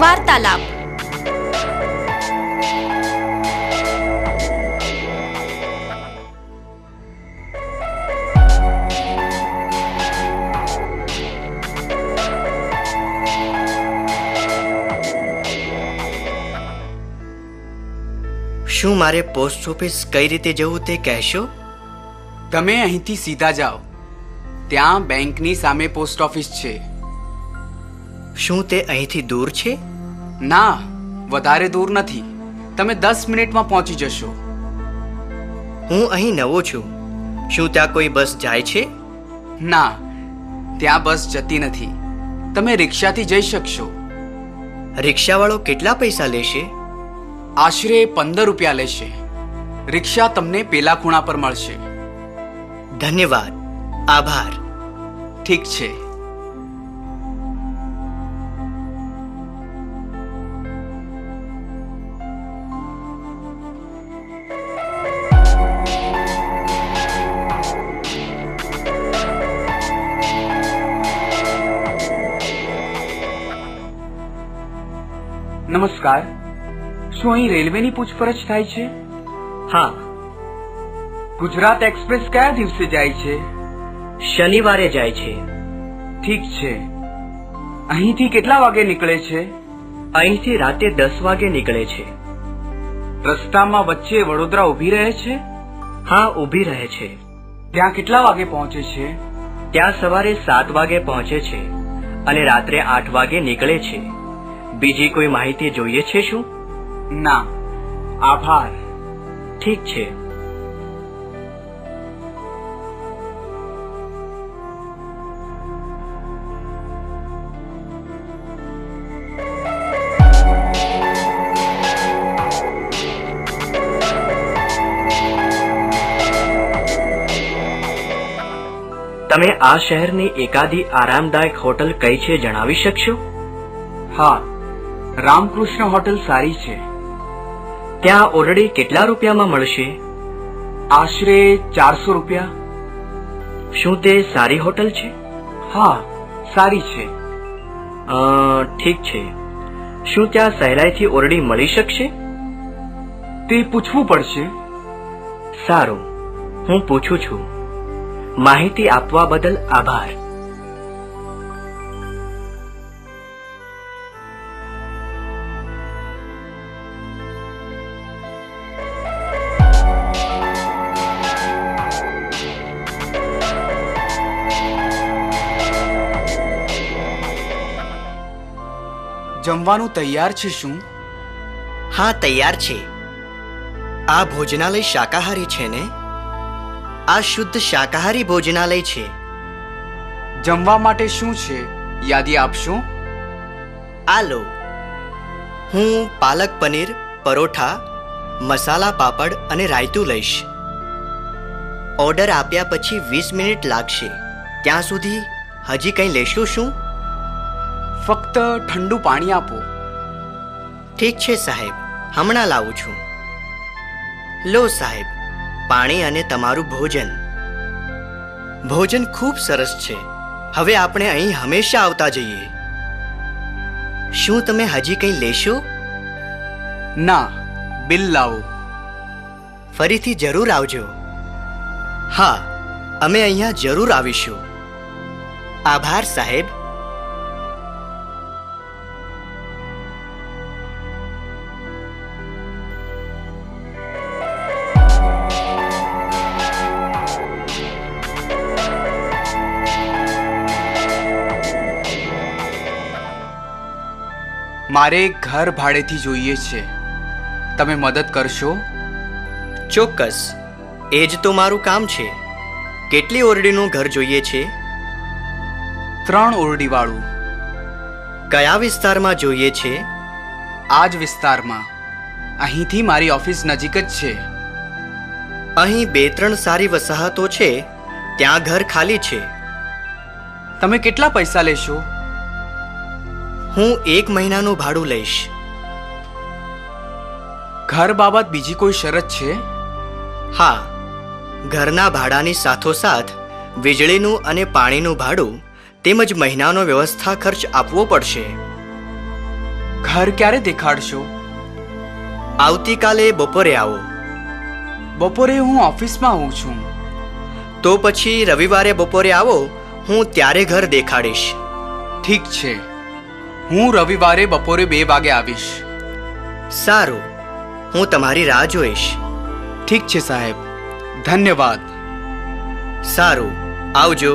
વાર્તાલાપ. શું મારે પોસ્ટ ઓફિસ કઈ રીતે જવું તે કહેશો? તમે અહીંથી સીધા જાઓ, ત્યાં બેંકની સામે પોસ્ટ ઓફિસ છે. શું તે અહીંથી દૂર છે? ના, વધારે દૂર નથી. તમે 10 મિનિટમાં પહોંચી જશો. હું અહીં નવો છું. શું ત્યાં કોઈ બસ જાય છે? ના, ત્યાં બસ જતી નથી. તમે રિક્ષાથી જઈ શકશો. રિક્ષાવાળો કેટલા પૈસા લેશે? આશરે 15 રૂપિયા લેશે. રિક્ષા તમને પેલા ખૂણા પર મળશે. ધન્યવાદ. આભાર. ઠીક છે. નમસ્કાર. શું અહીં રેલવેની પૂછપરછ થાય છે? હા, ગુજરાત એક્સપ્રેસ કયા દિવસે જાય છે? શનિવારે જાય છે. ઠીક છે. અહીંથી કેટલા વાગે નીકળે છે? અહીંથી રાતે 10 વાગે નીકળે છે. રસ્તામાં વચ્ચે વડોદરા ઊભી રહે છે? હા, ઊભી રહે છે. ત્યાં કેટલા વાગે પહોંચે છે? ત્યાં સવારે 7 વાગે પહોંચે છે અને રાત્રે 8 વાગે નીકળે છે. બીજી કોઈ માહિતી જોઈએ છે શું? ના, આભાર. ઠીક છે. તમે આ શહેરની એકાદી આરામદાયક હોટલ કઈ છે જણાવી શકશો? હા, રામકૃષ્ણ હોટલ સારી છે. ત્યાં ઓરડી કેટલા રૂપિયામાં મળશે? આશરે 400 રૂપિયા. શું તે સારી હોટલ છે? હા, સારી છે. ઠીક છે. શું ત્યાં સહેલાઈથી ઓરડી મળી શકશે? તે પૂછવું પડશે. સારું, હું પૂછું છું. માહિતી આપવા બદલ આભાર. જમવાનું તૈયાર છે શું? હા, તૈયાર છે. આ ભોજનાલય શાકાહારી છે ને? આ શુદ્ધ શાકાહારી ભોજનાલય છે. જમવા માટે શું છે, યાદી આપશો? આ લો. હું પાલક પનીર, પરોઠા, મસાલા પાપડ અને રાયતું લઈશ. ઓર્ડર આપ્યા પછી 20 મિનિટ લાગશે. ત્યાં સુધી હજી કંઈ લેશો શું? ફક્ત ઠંડુ પાણી આપો. ઠીક છે સાહેબ, હમણાં લાવું છું. લો સાહેબ, પાણી અને તમારું ભોજન. ભોજન ખૂબ સરસ છે. હવે આપણે અહીં હંમેશા આવતા જઈએ. શું તમે હજી કંઈ લેશો? ના, બિલ લાવો. ફરીથી જરૂર આવજો. હા, અમે અહીંયા જરૂર આવીશું. આભાર સાહેબ. મારે ઘર ભાડેથી જોઈએ છે. તમે મદદ કરશો? ચોક્કસ, એ જ તો મારું કામ છે. કેટલી ઓરડીનું ઘર જોઈએ છે? 3 ઓરડીવાળું. કયા વિસ્તારમાં જોઈએ છે? આ જ વિસ્તારમાં. અહીંથી મારી ઓફિસ નજીક જ છે. અહીં 2-3 સારી વસાહતો છે. ત્યાં ઘર ખાલી છે. તમે કેટલા પૈસા લેશો? હું 1 મહિનાનું ભાડું લઈશ. ઘર બાબત બીજી કોઈ શરત છે? હા, ઘરના ભાડાની સાથોસાથ વીજળીનું અને પાણીનું ભાડું તેમજ મહિનાનો વ્યવસ્થા ખર્ચ આપવો પડશે. ઘર ક્યારે દેખાડશો? આવતીકાલે બપોરે આવો. બપોરે હું ઓફિસમાં હોઉં છું. તો પછી રવિવારે બપોરે આવો, હું ત્યારે ઘર દેખાડીશ. ઠીક છે, હું રવિવારે બપોરે 2 વાગે આવીશ. સારું, હું તમારી રાહ જોઈશ. ઠીક છે સાહેબ, ધન્યવાદ. સારું, આવજો.